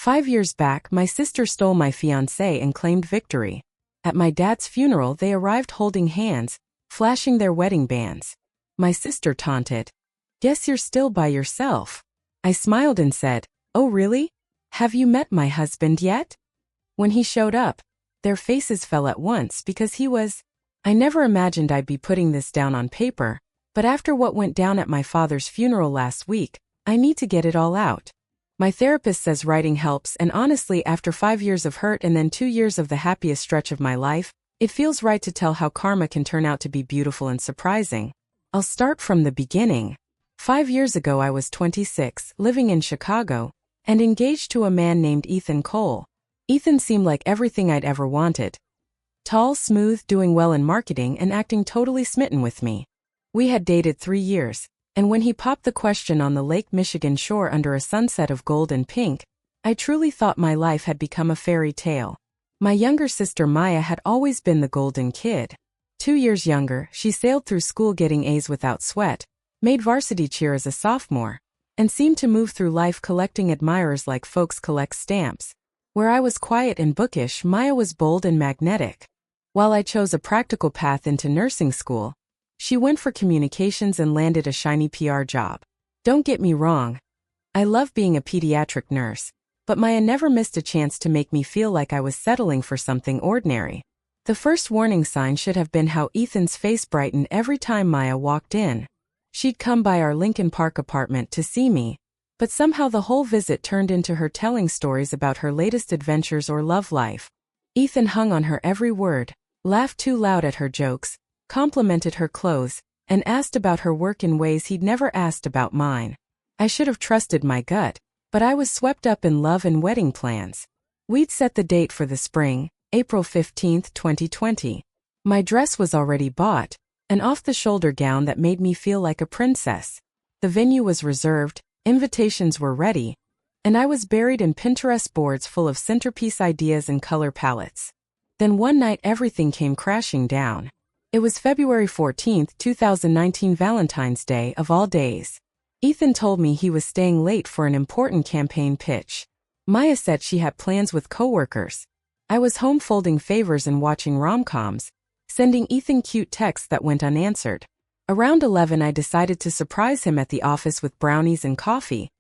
5 years back, my sister stole my fiancé and claimed victory. At my dad's funeral, they arrived holding hands, flashing their wedding bands. My sister taunted, "Guess you're still by yourself." I smiled and said, "Oh really? Have you met my husband yet?" When he showed up, their faces fell at once because he was... I never imagined I'd be putting this down on paper, but after what went down at my father's funeral last week, I need to get it all out. My therapist says writing helps, and honestly, after 5 years of hurt and then 2 years of the happiest stretch of my life, it feels right to tell how karma can turn out to be beautiful and surprising. I'll start from the beginning. 5 years ago I was 26, living in Chicago, and engaged to a man named Ethan Cole. Ethan seemed like everything I'd ever wanted. Tall, smooth, doing well in marketing and acting totally smitten with me. We had dated 3 years, and when he popped the question on the Lake Michigan shore under a sunset of gold and pink, I truly thought my life had become a fairy tale. My younger sister Maya had always been the golden kid. 2 years younger, she sailed through school getting A's without sweat, made varsity cheer as a sophomore, and seemed to move through life collecting admirers like folks collect stamps. Where I was quiet and bookish, Maya was bold and magnetic. While I chose a practical path into nursing school, she went for communications and landed a shiny PR job. Don't get me wrong, I love being a pediatric nurse, but Maya never missed a chance to make me feel like I was settling for something ordinary. The first warning sign should have been how Ethan's face brightened every time Maya walked in. She'd come by our Lincoln Park apartment to see me, but somehow the whole visit turned into her telling stories about her latest adventures or love life. Ethan hung on her every word, laughed too loud at her jokes, complimented her clothes, and asked about her work in ways he'd never asked about mine. I should have trusted my gut, but I was swept up in love and wedding plans. We'd set the date for the spring, April 15, 2020. My dress was already bought, an off-the-shoulder gown that made me feel like a princess. The venue was reserved, invitations were ready, and I was buried in Pinterest boards full of centerpiece ideas and color palettes. Then one night everything came crashing down. It was February 14, 2019, Valentine's Day of all days. Ethan told me he was staying late for an important campaign pitch. Maya said she had plans with coworkers. I was home folding favors and watching rom-coms, sending Ethan cute texts that went unanswered. Around 11 I decided to surprise him at the office with brownies and coffee,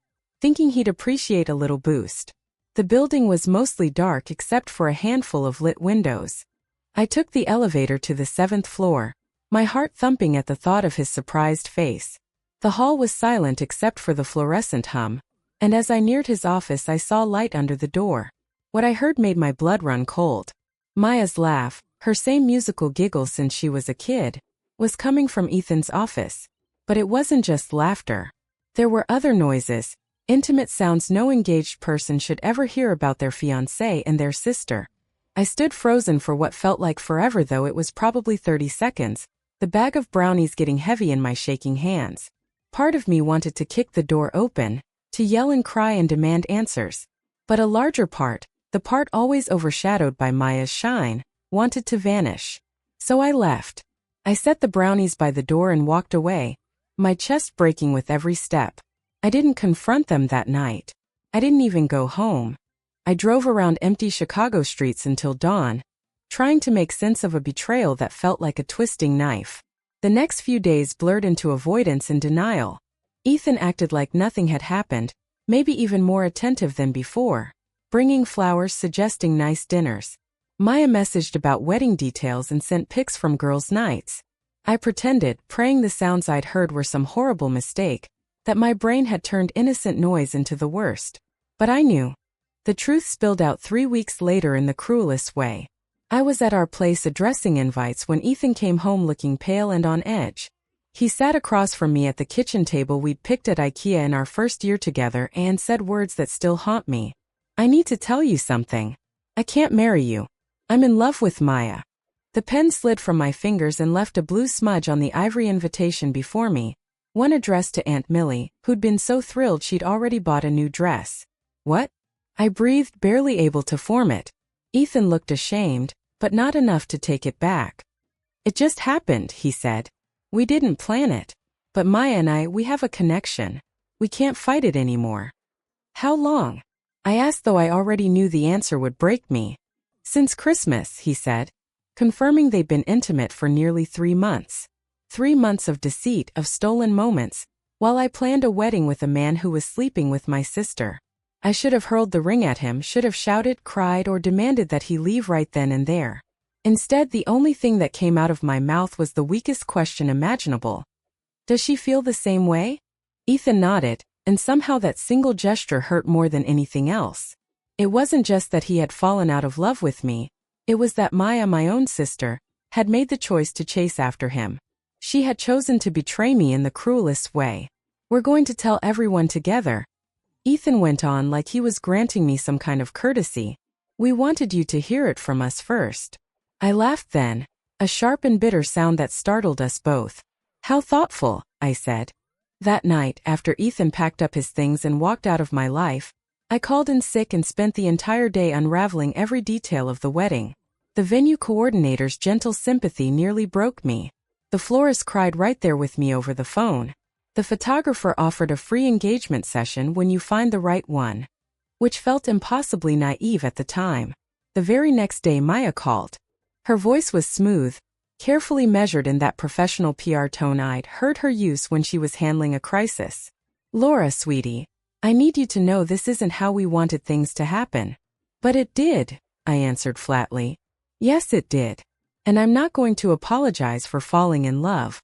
thinking he'd appreciate a little boost. The building was mostly dark except for a handful of lit windows. I took the elevator to the 7th floor, my heart thumping at the thought of his surprised face. The hall was silent except for the fluorescent hum, and as I neared his office I saw light under the door. What I heard made my blood run cold. Maya's laugh, her same musical giggle since she was a kid, was coming from Ethan's office. But it wasn't just laughter. There were other noises, intimate sounds no engaged person should ever hear about their fiancé and their sister. I stood frozen for what felt like forever, though it was probably 30 seconds, the bag of brownies getting heavy in my shaking hands. Part of me wanted to kick the door open, to yell and cry and demand answers. But a larger part, the part always overshadowed by Maya's shine, wanted to vanish. So I left. I set the brownies by the door and walked away, my chest breaking with every step. I didn't confront them that night. I didn't even go home. I drove around empty Chicago streets until dawn, trying to make sense of a betrayal that felt like a twisting knife. The next few days blurred into avoidance and denial. Ethan acted like nothing had happened, maybe even more attentive than before, bringing flowers, suggesting nice dinners. Maya messaged about wedding details and sent pics from girls' nights. I pretended, praying the sounds I'd heard were some horrible mistake, that my brain had turned innocent noise into the worst. But I knew. The truth spilled out 3 weeks later in the cruelest way. I was at our place addressing invites when Ethan came home looking pale and on edge. He sat across from me at the kitchen table we'd picked at IKEA in our first year together and said words that still haunt me. "I need to tell you something. I can't marry you. I'm in love with Maya." The pen slid from my fingers and left a blue smudge on the ivory invitation before me, one addressed to Aunt Millie, who'd been so thrilled she'd already bought a new dress. "What?" I breathed, barely able to form it. Ethan looked ashamed, but not enough to take it back. "It just happened," he said. "We didn't plan it. But Maya and we have a connection. We can't fight it anymore." "How long?" I asked, though I already knew the answer would break me. Since Christmas, he said, confirming they'd been intimate for nearly 3 months. 3 months of deceit, of stolen moments, while I planned a wedding with a man who was sleeping with my sister. I should have hurled the ring at him, should have shouted, cried, or demanded that he leave right then and there. Instead, the only thing that came out of my mouth was the weakest question imaginable. Does she feel the same way? Ethan nodded, and somehow that single gesture hurt more than anything else. It wasn't just that he had fallen out of love with me, it was that Maya, my own sister, had made the choice to chase after him. She had chosen to betray me in the cruelest way. We're going to tell everyone together. Ethan went on like he was granting me some kind of courtesy. We wanted you to hear it from us first. I laughed then, a sharp and bitter sound that startled us both. How thoughtful, I said. That night, after Ethan packed up his things and walked out of my life, I called in sick and spent the entire day unraveling every detail of the wedding. The venue coordinator's gentle sympathy nearly broke me. The florist cried right there with me over the phone. The photographer offered a free engagement session when you find the right one, which felt impossibly naive at the time. The very next day Maya called. Her voice was smooth, carefully measured in that professional PR tone I'd heard her use when she was handling a crisis. Laura, sweetie, I need you to know this isn't how we wanted things to happen. But it did, I answered flatly. Yes, it did. And I'm not going to apologize for falling in love.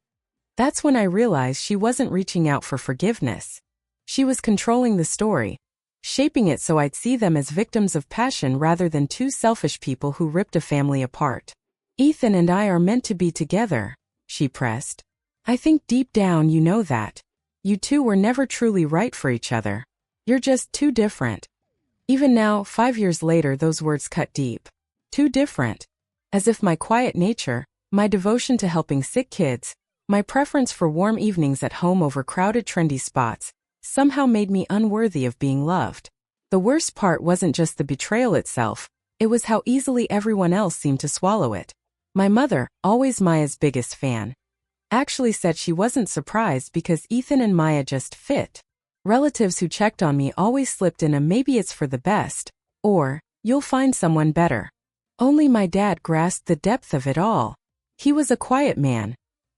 That's when I realized she wasn't reaching out for forgiveness. She was controlling the story, shaping it so I'd see them as victims of passion rather than two selfish people who ripped a family apart. Ethan and I are meant to be together, she pressed. I think deep down you know that. You two were never truly right for each other. You're just too different. Even now, 5 years later, those words cut deep. Too different. As if my quiet nature, my devotion to helping sick kids, my preference for warm evenings at home over crowded trendy spots, somehow made me unworthy of being loved. The worst part wasn't just the betrayal itself, it was how easily everyone else seemed to swallow it. My mother, always Maya's biggest fan, actually said she wasn't surprised because Ethan and Maya just fit. Relatives who checked on me always slipped in a maybe it's for the best, or you'll find someone better. Only my dad grasped the depth of it all. He was a quiet man,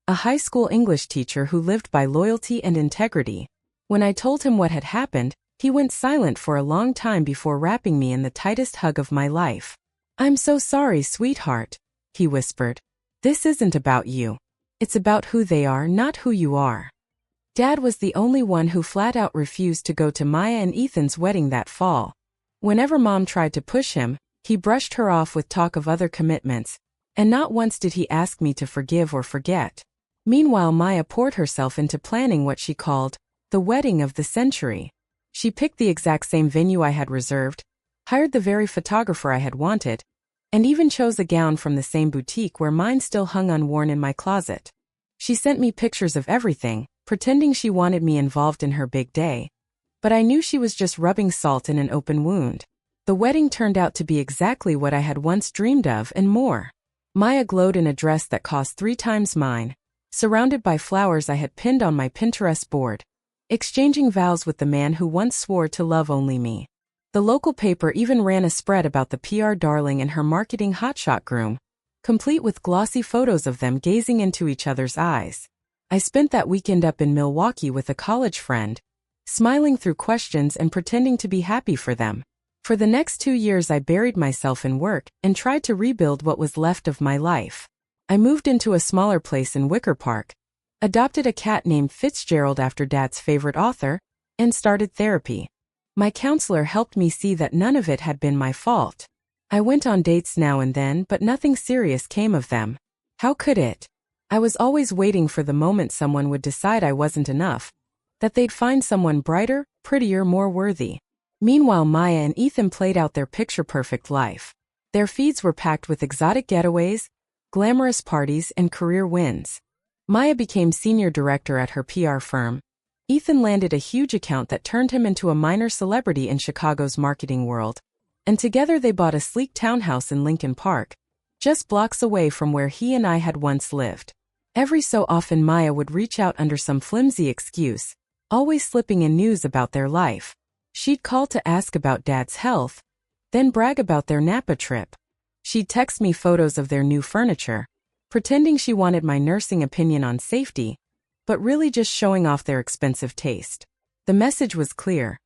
a high school English teacher who lived by loyalty and integrity. When I told him what had happened, he went silent for a long time before wrapping me in the tightest hug of my life. I'm so sorry, sweetheart, he whispered. This isn't about you. It's about who they are, not who you are. Dad was the only one who flat out refused to go to Maya and Ethan's wedding that fall. Whenever Mom tried to push him, he brushed her off with talk of other commitments, and not once did he ask me to forgive or forget. Meanwhile, Maya poured herself into planning what she called the wedding of the century. She picked the exact same venue I had reserved, hired the very photographer I had wanted, and even chose a gown from the same boutique where mine still hung unworn in my closet. She sent me pictures of everything, pretending she wanted me involved in her big day. But I knew she was just rubbing salt in an open wound. The wedding turned out to be exactly what I had once dreamed of and more. Maya glowed in a dress that cost 3 times mine, surrounded by flowers I had pinned on my Pinterest board, exchanging vows with the man who once swore to love only me. The local paper even ran a spread about the PR darling and her marketing hotshot groom, complete with glossy photos of them gazing into each other's eyes. I spent that weekend up in Milwaukee with a college friend, smiling through questions and pretending to be happy for them. For the next 2 years I buried myself in work and tried to rebuild what was left of my life. I moved into a smaller place in Wicker Park, adopted a cat named Fitzgerald after Dad's favorite author, and started therapy. My counselor helped me see that none of it had been my fault. I went on dates now and then, but nothing serious came of them. How could it? I was always waiting for the moment someone would decide I wasn't enough, that they'd find someone brighter, prettier, more worthy. Meanwhile, Maya and Ethan played out their picture-perfect life. Their feeds were packed with exotic getaways, glamorous parties, and career wins. Maya became senior director at her PR firm. Ethan landed a huge account that turned him into a minor celebrity in Chicago's marketing world. And together they bought a sleek townhouse in Lincoln Park, just blocks away from where he and I had once lived. Every so often Maya would reach out under some flimsy excuse, always slipping in news about their life. She'd call to ask about Dad's health, then brag about their Napa trip. She'd text me photos of their new furniture, pretending she wanted my nursing opinion on safety, but really just showing off their expensive taste. The message was clear.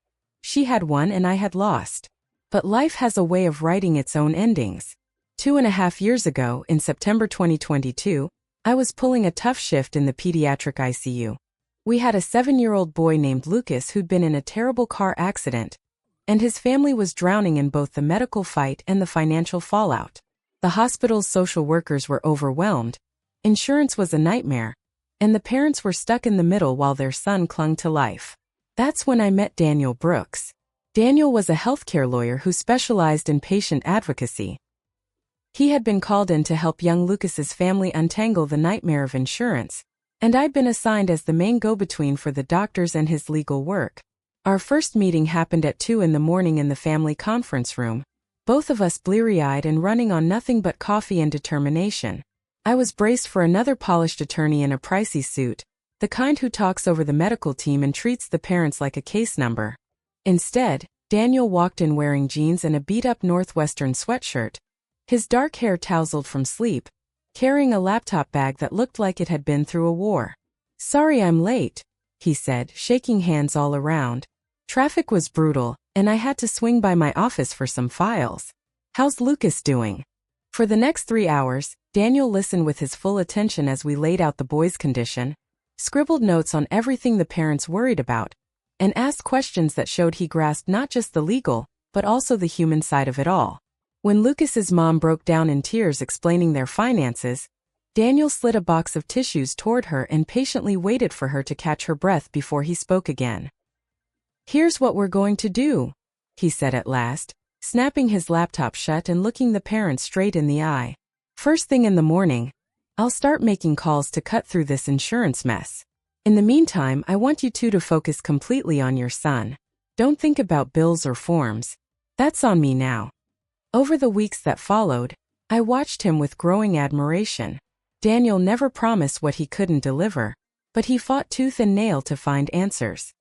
She had won and I had lost. But life has a way of writing its own endings. 2.5 years ago, in September 2022, I was pulling a tough shift in the pediatric ICU. We had a 7-year-old boy named Lucas who'd been in a terrible car accident, and his family was drowning in both the medical fight and the financial fallout. The hospital's social workers were overwhelmed, insurance was a nightmare, and the parents were stuck in the middle while their son clung to life. That's when I met Daniel Brooks. Daniel was a healthcare lawyer who specialized in patient advocacy. He had been called in to help young Lucas's family untangle the nightmare of insurance, and I'd been assigned as the main go-between for the doctors and his legal work. Our first meeting happened at 2 in the morning in the family conference room, both of us bleary-eyed and running on nothing but coffee and determination. I was braced for another polished attorney in a pricey suit, the kind who talks over the medical team and treats the parents like a case number. Instead, Daniel walked in wearing jeans and a beat-up Northwestern sweatshirt, his dark hair tousled from sleep, carrying a laptop bag that looked like it had been through a war. "Sorry I'm late," he said, shaking hands all around. "Traffic was brutal, and I had to swing by my office for some files. How's Lucas doing?" For the next 3 hours, Daniel listened with his full attention as we laid out the boy's condition, scribbled notes on everything the parents worried about, and asked questions that showed he grasped not just the legal, but also the human side of it all. When Lucas's mom broke down in tears explaining their finances, Daniel slid a box of tissues toward her and patiently waited for her to catch her breath before he spoke again. "Here's what we're going to do," he said at last, snapping his laptop shut and looking the parents straight in the eye. "First thing in the morning, I'll start making calls to cut through this insurance mess. In the meantime, I want you two to focus completely on your son. Don't think about bills or forms. That's on me now." Over the weeks that followed, I watched him with growing admiration. Daniel never promised what he couldn't deliver, but he fought tooth and nail to find answers.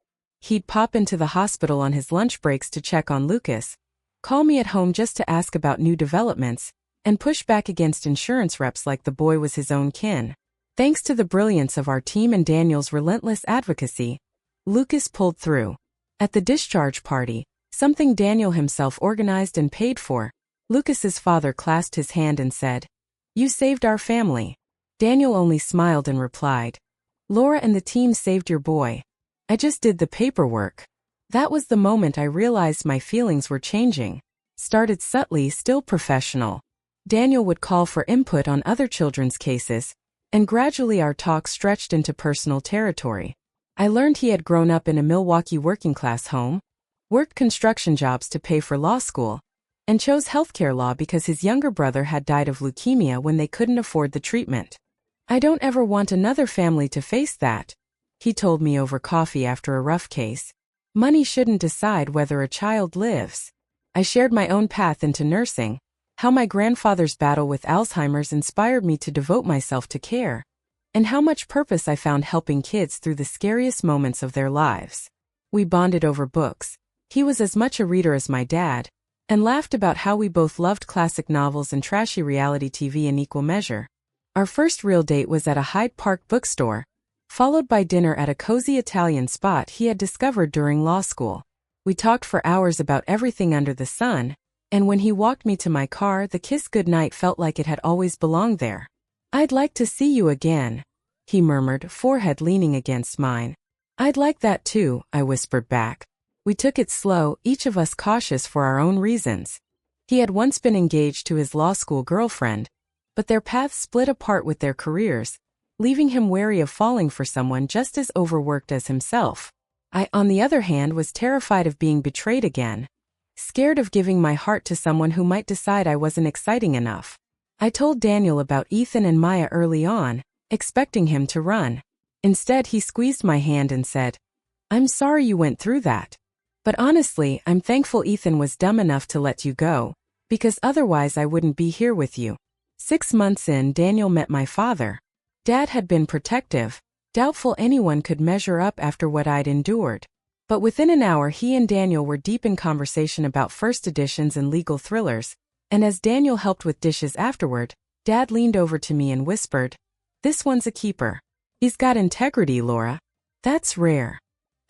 He'd pop into the hospital on his lunch breaks to check on Lucas, call me at home just to ask about new developments, and push back against insurance reps like the boy was his own kin. Thanks to the brilliance of our team and Daniel's relentless advocacy, Lucas pulled through. At the discharge party, something Daniel himself organized and paid for, Lucas's father clasped his hand and said, "You saved our family." Daniel only smiled and replied, "Laura and the team saved your boy. I just did the paperwork." That was the moment I realized my feelings were changing. Started subtly, still professional. Daniel would call for input on other children's cases, and gradually our talk stretched into personal territory. I learned he had grown up in a Milwaukee working-class home, worked construction jobs to pay for law school, and chose healthcare law because his younger brother had died of leukemia when they couldn't afford the treatment. "I don't ever want another family to face that," he told me over coffee after a rough case. "Money shouldn't decide whether a child lives." I shared my own path into nursing, how my grandfather's battle with Alzheimer's inspired me to devote myself to care, and how much purpose I found helping kids through the scariest moments of their lives. We bonded over books. He was as much a reader as my dad, and laughed about how we both loved classic novels and trashy reality TV in equal measure. Our first real date was at a Hyde Park bookstore, followed by dinner at a cozy Italian spot he had discovered during law school. We talked for hours about everything under the sun, and when he walked me to my car, the kiss goodnight felt like it had always belonged there. "I'd like to see you again," he murmured, forehead leaning against mine. "I'd like that too," I whispered back. We took it slow, each of us cautious for our own reasons. He had once been engaged to his law school girlfriend, but their paths split apart with their careers, leaving him wary of falling for someone just as overworked as himself. I, on the other hand, was terrified of being betrayed again, scared of giving my heart to someone who might decide I wasn't exciting enough. I told Daniel about Ethan and Maya early on, expecting him to run. Instead, he squeezed my hand and said, "I'm sorry you went through that. But honestly, I'm thankful Ethan was dumb enough to let you go, because otherwise I wouldn't be here with you." 6 months in, Daniel met my father. Dad had been protective, doubtful anyone could measure up after what I'd endured. But within an hour he and Daniel were deep in conversation about first editions and legal thrillers, and as Daniel helped with dishes afterward, Dad leaned over to me and whispered, "This one's a keeper. He's got integrity, Laura. That's rare."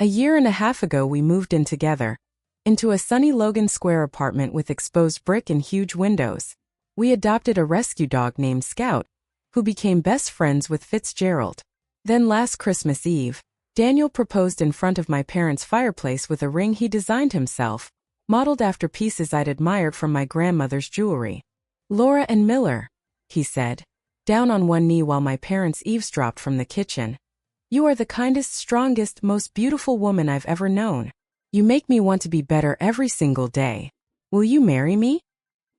A year and a half ago we moved in together, into a sunny Logan Square apartment with exposed brick and huge windows. We adopted a rescue dog named Scout, who became best friends with Fitzgerald. Then last Christmas Eve, Daniel proposed in front of my parents' fireplace with a ring he designed himself, modeled after pieces I'd admired from my grandmother's jewelry. "Laura and Miller," he said, down on one knee while my parents eavesdropped from the kitchen. "You are the kindest, strongest, most beautiful woman I've ever known. You make me want to be better every single day. Will you marry me?"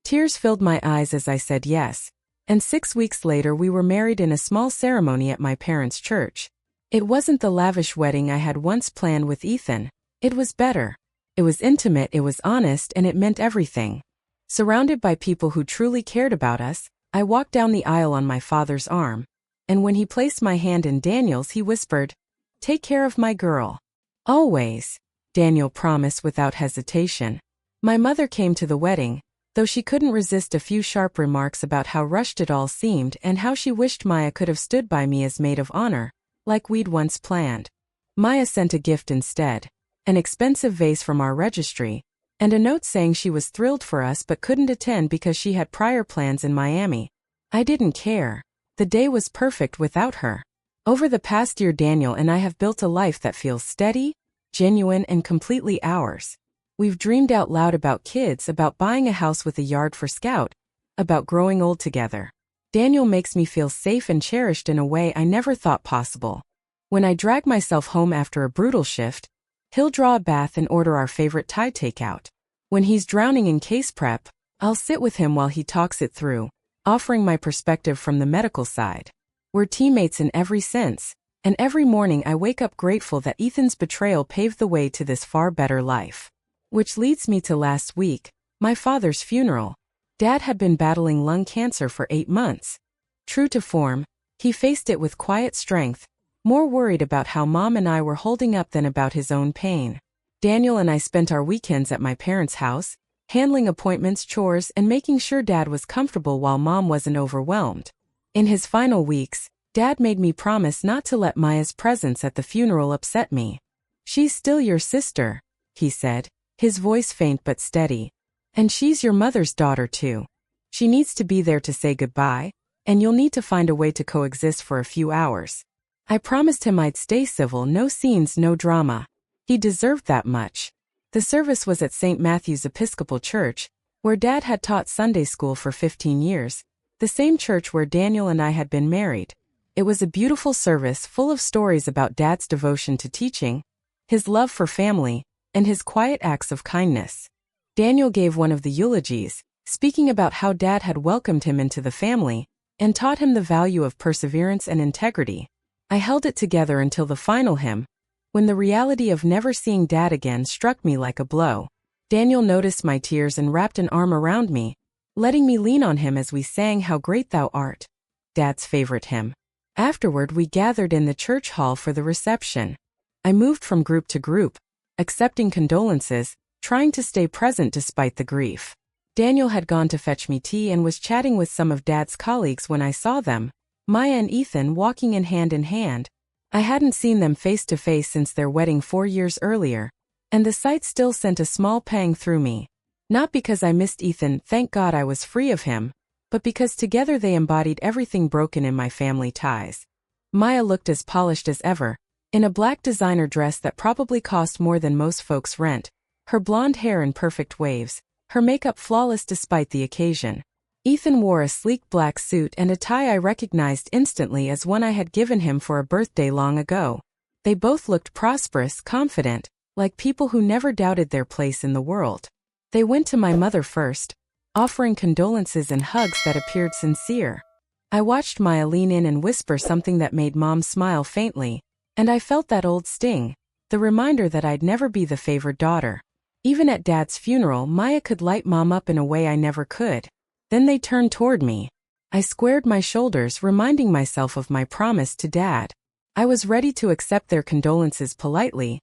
Tears filled my eyes as I said yes, and 6 weeks later we were married in a small ceremony at my parents' church. It wasn't the lavish wedding I had once planned with Ethan. It was better. It was intimate, it was honest, and it meant everything. Surrounded by people who truly cared about us, I walked down the aisle on my father's arm, and when he placed my hand in Daniel's he whispered, "Take care of my girl." "Always," Daniel promised without hesitation. My mother came to the wedding, though she couldn't resist a few sharp remarks about how rushed it all seemed and how she wished Maya could have stood by me as maid of honor, like we'd once planned. Maya sent a gift instead, an expensive vase from our registry, and a note saying she was thrilled for us but couldn't attend because she had prior plans in Miami. I didn't care. The day was perfect without her. Over the past year Daniel and I have built a life that feels steady, genuine, and completely ours. We've dreamed out loud about kids, about buying a house with a yard for Scout, about growing old together. Daniel makes me feel safe and cherished in a way I never thought possible. When I drag myself home after a brutal shift, he'll draw a bath and order our favorite Thai takeout. When he's drowning in case prep, I'll sit with him while he talks it through, offering my perspective from the medical side. We're teammates in every sense, and every morning I wake up grateful that Ethan's betrayal paved the way to this far better life. Which leads me to last week, my father's funeral. Dad had been battling lung cancer for 8 months. True to form, he faced it with quiet strength, more worried about how Mom and I were holding up than about his own pain. Daniel and I spent our weekends at my parents' house, handling appointments, chores, and making sure Dad was comfortable while Mom wasn't overwhelmed. In his final weeks, Dad made me promise not to let Maya's presence at the funeral upset me. "She's still your sister," he said, his voice faint but steady. "And she's your mother's daughter too. She needs to be there to say goodbye, and you'll need to find a way to coexist for a few hours." I promised him I'd stay civil, no scenes, no drama. He deserved that much. The service was at St. Matthew's Episcopal Church, where Dad had taught Sunday school for 15 years, the same church where Daniel and I had been married. It was a beautiful service full of stories about Dad's devotion to teaching, his love for family, and his quiet acts of kindness. Daniel gave one of the eulogies, speaking about how Dad had welcomed him into the family and taught him the value of perseverance and integrity. I held it together until the final hymn, when the reality of never seeing Dad again struck me like a blow. Daniel noticed my tears and wrapped an arm around me, letting me lean on him as we sang "How Great Thou Art," Dad's favorite hymn. Afterward, we gathered in the church hall for the reception. I moved from group to group, accepting condolences, trying to stay present despite the grief. Daniel had gone to fetch me tea and was chatting with some of Dad's colleagues when I saw them, Maya and Ethan walking in hand. I hadn't seen them face to face since their wedding 4 years earlier, and the sight still sent a small pang through me. Not because I missed Ethan, thank God I was free of him, but because together they embodied everything broken in my family ties. Maya looked as polished as ever, in a black designer dress that probably cost more than most folks' rent, her blonde hair in perfect waves, her makeup flawless despite the occasion. Ethan wore a sleek black suit and a tie I recognized instantly as one I had given him for a birthday long ago. They both looked prosperous, confident, like people who never doubted their place in the world. They went to my mother first, offering condolences and hugs that appeared sincere. I watched Maya lean in and whisper something that made Mom smile faintly, and I felt that old sting, the reminder that I'd never be the favored daughter. Even at Dad's funeral, Maya could light Mom up in a way I never could. Then they turned toward me. I squared my shoulders, reminding myself of my promise to Dad. I was ready to accept their condolences politely,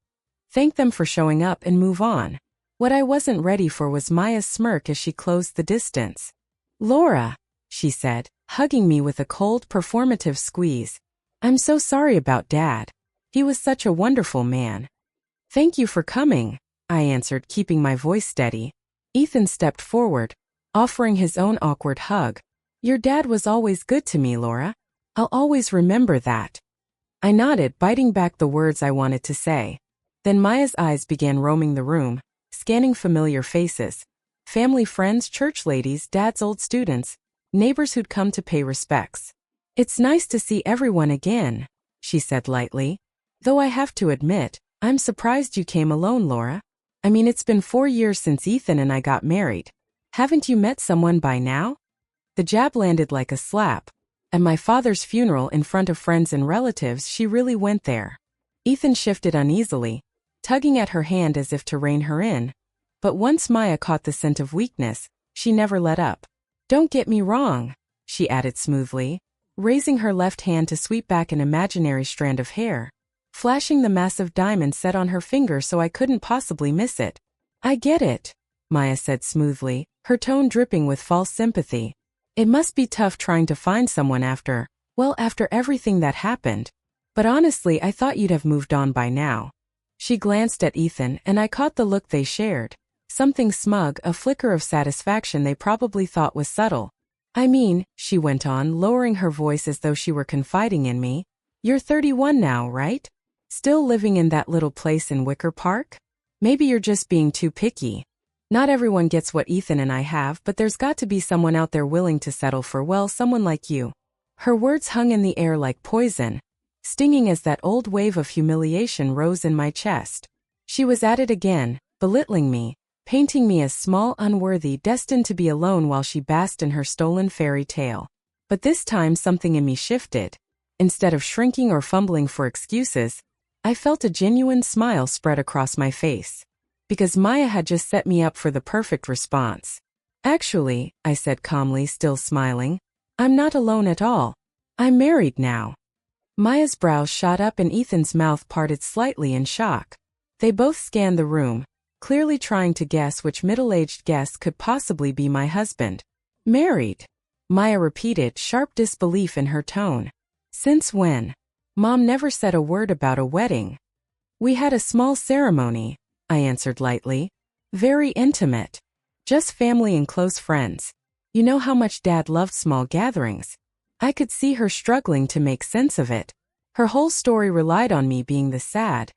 thank them for showing up and move on. What I wasn't ready for was Maya's smirk as she closed the distance. "Laura," she said, hugging me with a cold, performative squeeze. "I'm so sorry about Dad. He was such a wonderful man." "Thank you for coming," I answered, keeping my voice steady. Ethan stepped forward, offering his own awkward hug. "Your dad was always good to me, Laura. I'll always remember that." I nodded, biting back the words I wanted to say. Then Maya's eyes began roaming the room, scanning familiar faces. Family friends, church ladies, Dad's old students, neighbors who'd come to pay respects. "It's nice to see everyone again," she said lightly. "Though I have to admit, I'm surprised you came alone, Laura. I mean, it's been 4 years since Ethan and I got married. Haven't you met someone by now?" The jab landed like a slap. At my father's funeral in front of friends and relatives, she really went there. Ethan shifted uneasily, tugging at her hand as if to rein her in. But once Maya caught the scent of weakness, she never let up. "Don't get me wrong," she added smoothly, raising her left hand to sweep back an imaginary strand of hair, flashing the massive diamond set on her finger so I couldn't possibly miss it. "I get it," Maya said smoothly, her tone dripping with false sympathy. "It must be tough trying to find someone after everything that happened. But honestly, I thought you'd have moved on by now." She glanced at Ethan, and I caught the look they shared. Something smug, a flicker of satisfaction they probably thought was subtle. "I mean," she went on, lowering her voice as though she were confiding in me, "you're 31 now, right? Still living in that little place in Wicker Park? Maybe you're just being too picky. Not everyone gets what Ethan and I have, but there's got to be someone out there willing to settle for, well, someone like you." Her words hung in the air like poison, stinging as that old wave of humiliation rose in my chest. She was at it again, belittling me, painting me as small, unworthy, destined to be alone while she basked in her stolen fairy tale. But this time something in me shifted. Instead of shrinking or fumbling for excuses, I felt a genuine smile spread across my face. Because Maya had just set me up for the perfect response. "Actually," I said calmly, still smiling, "I'm not alone at all. I'm married now." Maya's brows shot up and Ethan's mouth parted slightly in shock. They both scanned the room, clearly trying to guess which middle-aged guest could possibly be my husband. "Married?" Maya repeated, sharp disbelief in her tone. "Since when? Mom never said a word about a wedding." "We had a small ceremony," I answered lightly. "Very intimate. Just family and close friends. You know how much Dad loved small gatherings." I could see her struggling to make sense of it. Her whole story relied on me being the sad,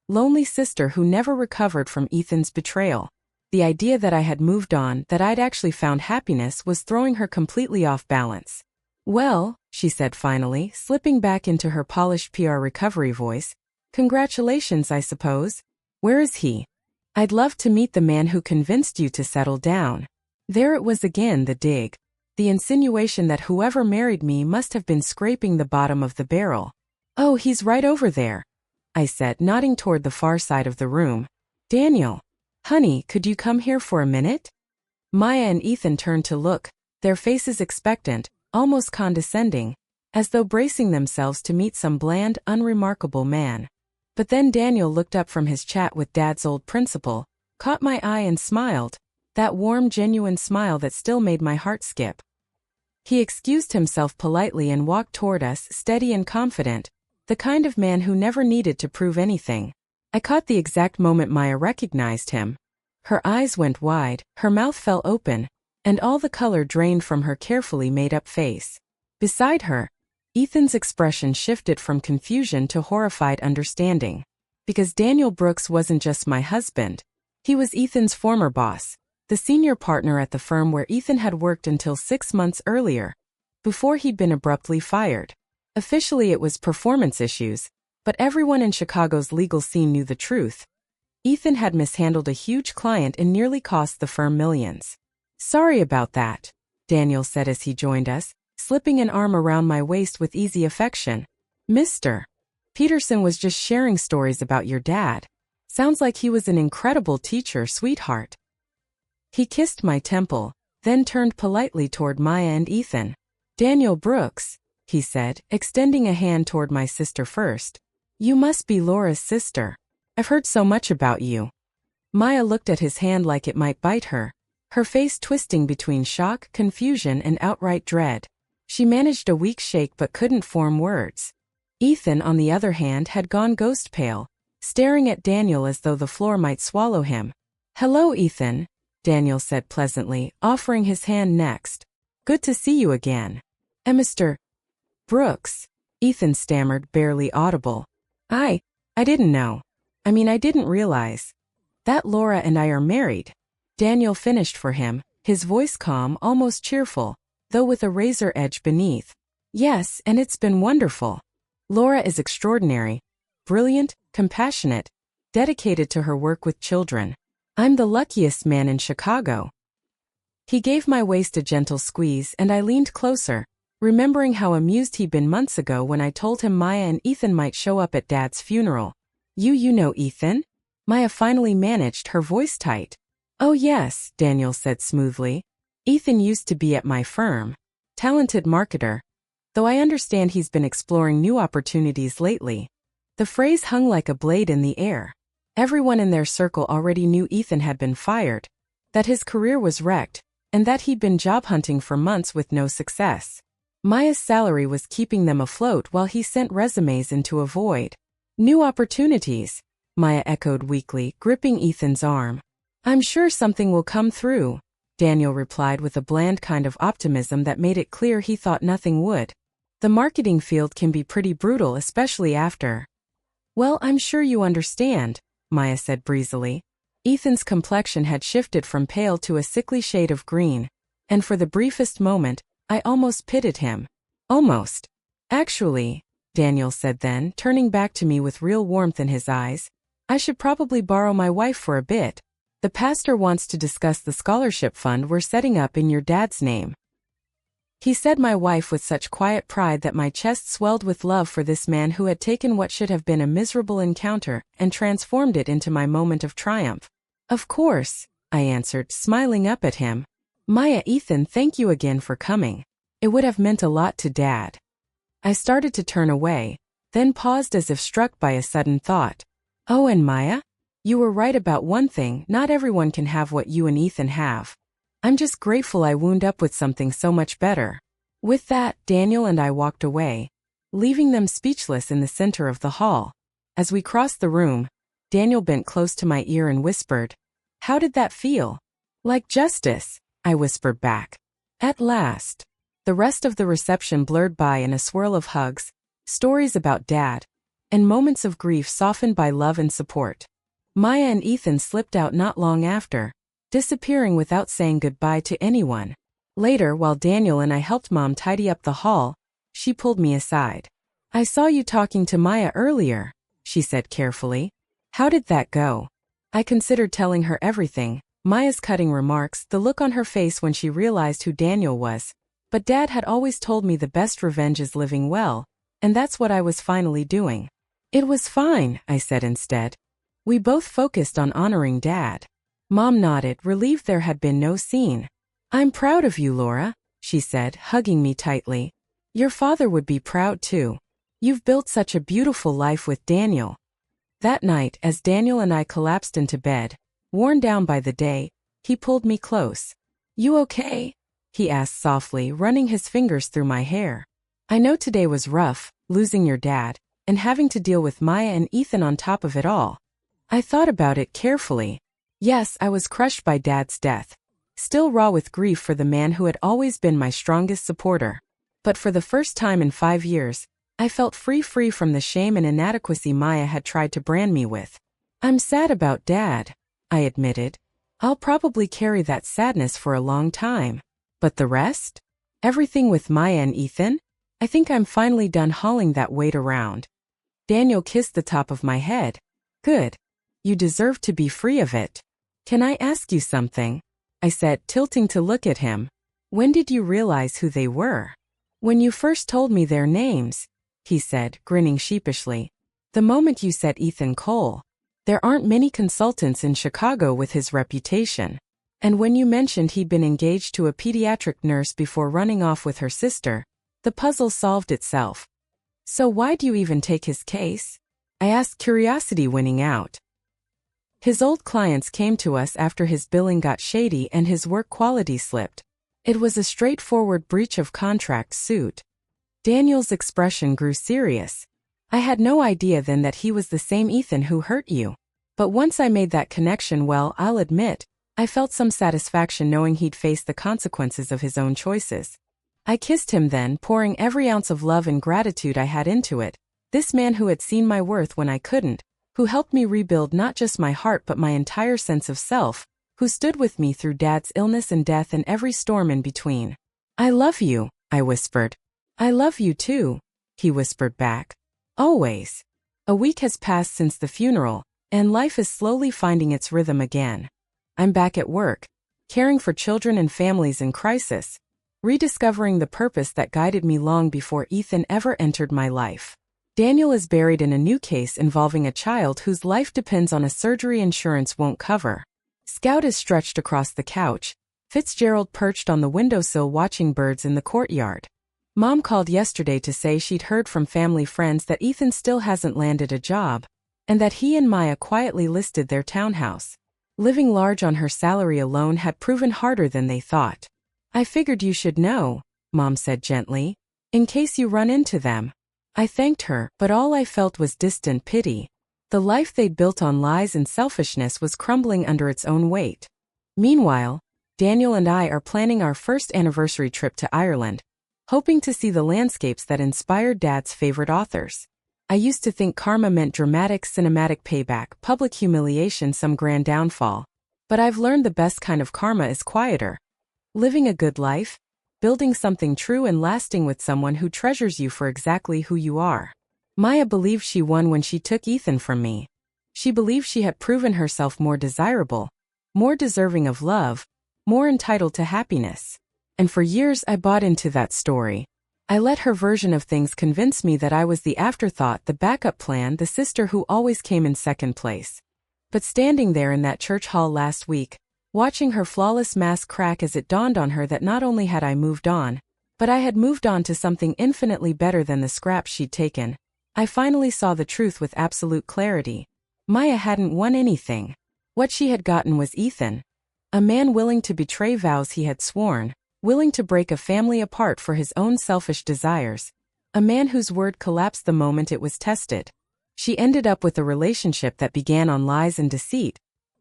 lonely sister who never recovered from Ethan's betrayal. The idea that I had moved on, that I'd actually found happiness, was throwing her completely off balance. "Well," she said finally, slipping back into her polished PR recovery voice, "congratulations, I suppose. Where is he? I'd love to meet the man who convinced you to settle down." There it was again, the dig. The insinuation that whoever married me must have been scraping the bottom of the barrel. "Oh, he's right over there," I said, nodding toward the far side of the room. "Daniel. Honey, could you come here for a minute?" Maya and Ethan turned to look, their faces expectant, almost condescending, as though bracing themselves to meet some bland, unremarkable man. But then Daniel looked up from his chat with Dad's old principal, caught my eye and smiled, that warm, genuine smile that still made my heart skip. He excused himself politely and walked toward us, steady and confident, the kind of man who never needed to prove anything. I caught the exact moment Maya recognized him. Her eyes went wide, her mouth fell open, and all the color drained from her carefully made-up face. Beside her, Ethan's expression shifted from confusion to horrified understanding. Because Daniel Brooks wasn't just my husband. He was Ethan's former boss, the senior partner at the firm where Ethan had worked until 6 months earlier, before he'd been abruptly fired. Officially it was performance issues, but everyone in Chicago's legal scene knew the truth. Ethan had mishandled a huge client and nearly cost the firm millions. "Sorry about that," Daniel said as he joined us, slipping an arm around my waist with easy affection. "Mr. Peterson was just sharing stories about your dad. Sounds like he was an incredible teacher, sweetheart." He kissed my temple, then turned politely toward Maya and Ethan. "Daniel Brooks," he said, extending a hand toward my sister first. "You must be Laura's sister." I've heard so much about you. Maya looked at his hand like it might bite her, her face twisting between shock, confusion, and outright dread. She managed a weak shake but couldn't form words. Ethan, on the other hand, had gone ghost pale, staring at Daniel as though the floor might swallow him. "Hello, Ethan," Daniel said pleasantly, offering his hand next. "Good to see you again." Mr. Brooks," Ethan stammered, barely audible. I didn't know. I didn't realize that Laura and I are married." Daniel finished for him, his voice calm, almost cheerful, though with a razor edge beneath. "Yes, and it's been wonderful. Laura is extraordinary, brilliant, compassionate, dedicated to her work with children. I'm the luckiest man in Chicago." He gave my waist a gentle squeeze and I leaned closer, remembering how amused he'd been months ago when I told him Maya and Ethan might show up at Dad's funeral. You know Ethan?" Maya finally managed, her voice tight. "Oh yes," Daniel said smoothly. "Ethan used to be at my firm. Talented marketer. Though I understand he's been exploring new opportunities lately." The phrase hung like a blade in the air. Everyone in their circle already knew Ethan had been fired, that his career was wrecked, and that he'd been job hunting for months with no success. Maya's salary was keeping them afloat while he sent resumes into a void. "New opportunities," Maya echoed weakly, gripping Ethan's arm. "I'm sure something will come through," Daniel replied with a bland kind of optimism that made it clear he thought nothing would. "The marketing field can be pretty brutal, especially after." "Well, I'm sure you understand," Maya said breezily. Ethan's complexion had shifted from pale to a sickly shade of green, and for the briefest moment, I almost pitied him. "Almost. Actually," Daniel said then, turning back to me with real warmth in his eyes, "I should probably borrow my wife for a bit. The pastor wants to discuss the scholarship fund we're setting up in your dad's name." He said my wife with such quiet pride that my chest swelled with love for this man who had taken what should have been a miserable encounter and transformed it into my moment of triumph. "Of course," I answered, smiling up at him. "Maya, Ethan, thank you again for coming. It would have meant a lot to Dad." I started to turn away, then paused as if struck by a sudden thought. "Oh, and Maya? You were right about one thing, not everyone can have what you and Ethan have. I'm just grateful I wound up with something so much better." With that, Daniel and I walked away, leaving them speechless in the center of the hall. As we crossed the room, Daniel bent close to my ear and whispered, "How did that feel?" "Like justice," I whispered back. "At last." The rest of the reception blurred by in a swirl of hugs, stories about Dad, and moments of grief softened by love and support. Maya and Ethan slipped out not long after, disappearing without saying goodbye to anyone. Later, while Daniel and I helped Mom tidy up the hall, she pulled me aside. "I saw you talking to Maya earlier," she said carefully. "How did that go?" I considered telling her everything, Maya's cutting remarks, the look on her face when she realized who Daniel was. But Dad had always told me the best revenge is living well, and that's what I was finally doing. "It was fine," I said instead. "We both focused on honoring Dad." Mom nodded, relieved there had been no scene. "I'm proud of you, Laura," she said, hugging me tightly. "Your father would be proud too. You've built such a beautiful life with Daniel." That night, as Daniel and I collapsed into bed, worn down by the day, he pulled me close. "You okay?" he asked softly, running his fingers through my hair. "I know today was rough, losing your dad, and having to deal with Maya and Ethan on top of it all." I thought about it carefully. Yes, I was crushed by Dad's death, still raw with grief for the man who had always been my strongest supporter. But for the first time in 5 years, I felt free from the shame and inadequacy Maya had tried to brand me with. "I'm sad about Dad," I admitted. "I'll probably carry that sadness for a long time. But the rest? Everything with Maya and Ethan? I think I'm finally done hauling that weight around." Daniel kissed the top of my head. "Good. You deserve to be free of it." "Can I ask you something?" I said, tilting to look at him. "When did you realize who they were?" "When you first told me their names," he said, grinning sheepishly. "The moment you said Ethan Cole. There aren't many consultants in Chicago with his reputation. And when you mentioned he'd been engaged to a pediatric nurse before running off with her sister, the puzzle solved itself. So why'd you even take his case?" I asked, curiosity winning out. His old clients came to us after his billing got shady and his work quality slipped. It was a straightforward breach of contract suit. Daniel's expression grew serious. I had no idea then that he was the same Ethan who hurt you. But once I made that connection, well, I'll admit, I felt some satisfaction knowing he'd face the consequences of his own choices. I kissed him then, pouring every ounce of love and gratitude I had into it. This man who had seen my worth when I couldn't, who helped me rebuild not just my heart but my entire sense of self, who stood with me through Dad's illness and death and every storm in between. I love you, I whispered. I love you too, he whispered back. Always. A week has passed since the funeral, and life is slowly finding its rhythm again. I'm back at work, caring for children and families in crisis, rediscovering the purpose that guided me long before Ethan ever entered my life. Daniel is buried in a new case involving a child whose life depends on a surgery insurance won't cover. Scout is stretched across the couch, Fitzgerald perched on the windowsill watching birds in the courtyard. Mom called yesterday to say she'd heard from family friends that Ethan still hasn't landed a job, and that he and Maya quietly listed their townhouse. Living large on her salary alone had proven harder than they thought. I figured you should know, Mom said gently, in case you run into them. I thanked her, but all I felt was distant pity. The life they'd built on lies and selfishness was crumbling under its own weight. Meanwhile, Daniel and I are planning our first anniversary trip to Ireland, hoping to see the landscapes that inspired Dad's favorite authors. I used to think karma meant dramatic cinematic payback, public humiliation, some grand downfall. But I've learned the best kind of karma is quieter. Living a good life, building something true and lasting with someone who treasures you for exactly who you are. Maya believed she won when she took Ethan from me. She believed she had proven herself more desirable, more deserving of love, more entitled to happiness. And for years I bought into that story. I let her version of things convince me that I was the afterthought, the backup plan, the sister who always came in second place. But standing there in that church hall last week, watching her flawless mask crack as it dawned on her that not only had I moved on, but I had moved on to something infinitely better than the scraps she'd taken, I finally saw the truth with absolute clarity. Maya hadn't won anything. What she had gotten was Ethan. A man willing to betray vows he had sworn, willing to break a family apart for his own selfish desires. A man whose word collapsed the moment it was tested. She ended up with a relationship that began on lies and deceit.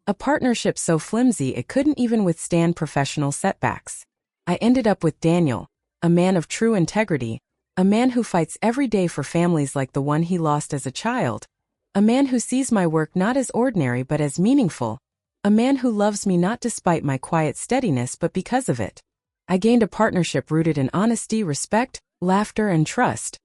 A partnership so flimsy it couldn't even withstand professional setbacks. I ended up with Daniel, a man of true integrity, a man who fights every day for families like the one he lost as a child, a man who sees my work not as ordinary but as meaningful, a man who loves me not despite my quiet steadiness but because of it. I gained a partnership rooted in honesty, respect, laughter, and trust.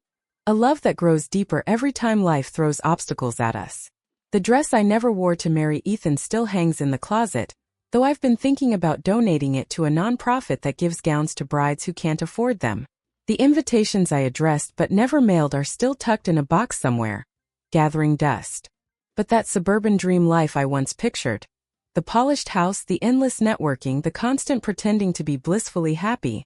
A love that grows deeper every time life throws obstacles at us. The dress I never wore to marry Ethan still hangs in the closet, though I've been thinking about donating it to a nonprofit that gives gowns to brides who can't afford them. The invitations I addressed but never mailed are still tucked in a box somewhere, gathering dust. But that suburban dream life I once pictured, the polished house, the endless networking, the constant pretending to be blissfully happy,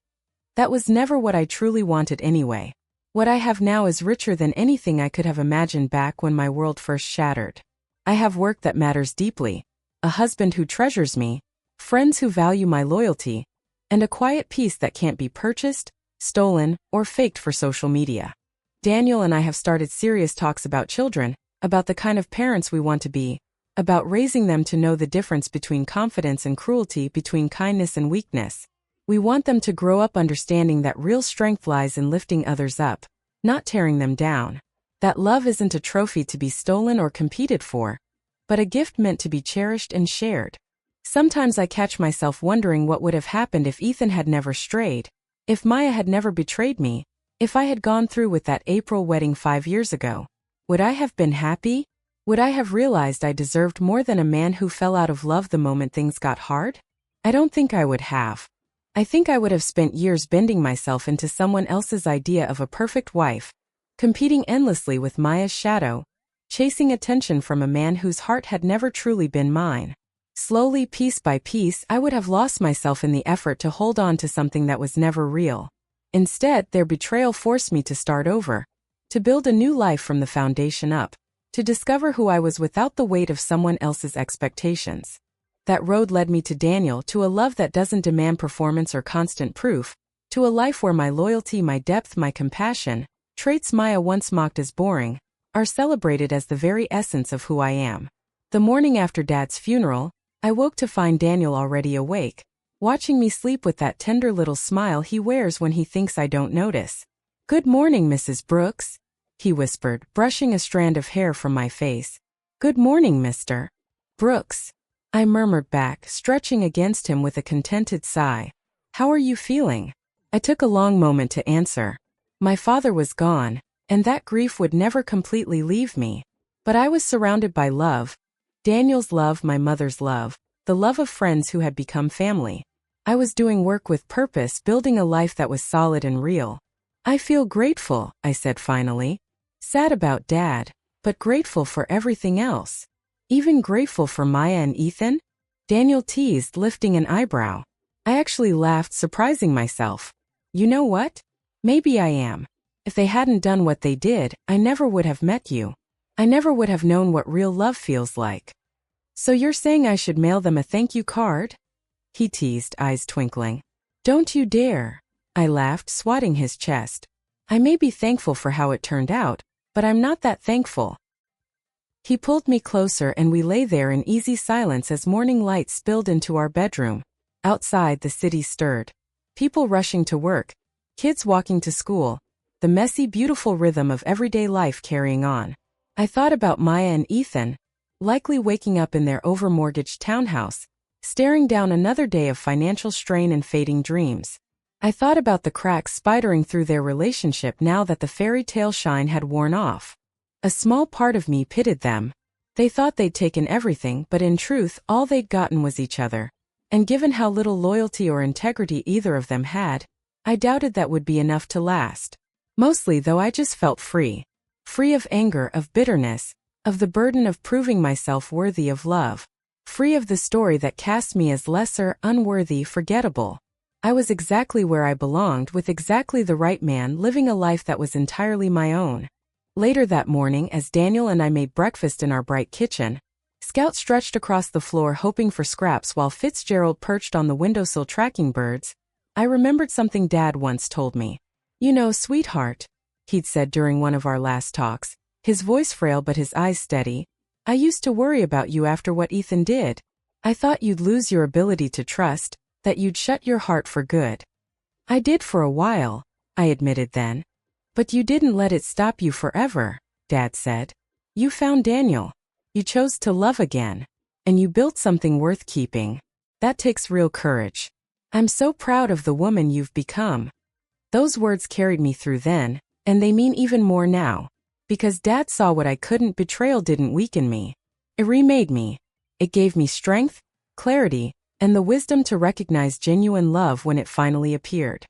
that was never what I truly wanted anyway. What I have now is richer than anything I could have imagined back when my world first shattered. I have work that matters deeply, a husband who treasures me, friends who value my loyalty, and a quiet peace that can't be purchased, stolen, or faked for social media. Daniel and I have started serious talks about children, about the kind of parents we want to be, about raising them to know the difference between confidence and cruelty, between kindness and weakness. We want them to grow up understanding that real strength lies in lifting others up, not tearing them down. That love isn't a trophy to be stolen or competed for, but a gift meant to be cherished and shared. Sometimes I catch myself wondering what would have happened if Ethan had never strayed, if Maya had never betrayed me, if I had gone through with that April wedding 5 years ago. Would I have been happy? Would I have realized I deserved more than a man who fell out of love the moment things got hard? I don't think I would have. I think I would have spent years bending myself into someone else's idea of a perfect wife, competing endlessly with Maya's shadow, chasing attention from a man whose heart had never truly been mine. Slowly, piece by piece, I would have lost myself in the effort to hold on to something that was never real. Instead, their betrayal forced me to start over, to build a new life from the foundation up. to discover who I was without the weight of someone else's expectations. That road led me to Daniel, to a love that doesn't demand performance or constant proof, to a life where my loyalty, my depth, my compassion, traits Maya once mocked as boring, are celebrated as the very essence of who I am. The morning after Dad's funeral, I woke to find Daniel already awake, watching me sleep with that tender little smile he wears when he thinks I don't notice. "Good morning, Mrs. Brooks," he whispered, brushing a strand of hair from my face. "Good morning, Mr. Brooks," I murmured back, stretching against him with a contented sigh. "How are you feeling?" I took a long moment to answer. My father was gone, and that grief would never completely leave me. But I was surrounded by love. Daniel's love, my mother's love, the love of friends who had become family. I was doing work with purpose, building a life that was solid and real. "I feel grateful," I said finally. Sad about Dad, but grateful for everything else. "Even grateful for Maya and Ethan?" Daniel teased, lifting an eyebrow. I actually laughed, surprising myself. "You know what? Maybe I am. If they hadn't done what they did, I never would have met you. I never would have known what real love feels like." "So you're saying I should mail them a thank you card?" he teased, eyes twinkling. "Don't you dare," I laughed, swatting his chest. "I may be thankful for how it turned out, but I'm not that thankful." He pulled me closer and we lay there in easy silence as morning light spilled into our bedroom. Outside, the city stirred. People rushing to work, kids walking to school, the messy, beautiful rhythm of everyday life carrying on. I thought about Maya and Ethan, likely waking up in their over-mortgaged townhouse, staring down another day of financial strain and fading dreams. I thought about the cracks spidering through their relationship now that the fairy tale shine had worn off. A small part of me pitied them. They thought they'd taken everything, but in truth, all they'd gotten was each other. And given how little loyalty or integrity either of them had, I doubted that would be enough to last. Mostly, though, I just felt free. Free of anger, of bitterness, of the burden of proving myself worthy of love. Free of the story that cast me as lesser, unworthy, forgettable. I was exactly where I belonged, with exactly the right man, living a life that was entirely my own. Later that morning, as Daniel and I made breakfast in our bright kitchen, Scout stretched across the floor hoping for scraps while Fitzgerald perched on the windowsill tracking birds, I remembered something Dad once told me. "You know, sweetheart," he'd said during one of our last talks, his voice frail but his eyes steady, "I used to worry about you after what Ethan did. I thought you'd lose your ability to trust, that you'd shut your heart for good." "I did for a while," I admitted then. "But you didn't let it stop you forever," Dad said. "You found Daniel. You chose to love again. And you built something worth keeping. That takes real courage. I'm so proud of the woman you've become." Those words carried me through then, and they mean even more now. Because Dad saw what I couldn't. Betrayal didn't weaken me. It remade me. It gave me strength, clarity, and the wisdom to recognize genuine love when it finally appeared.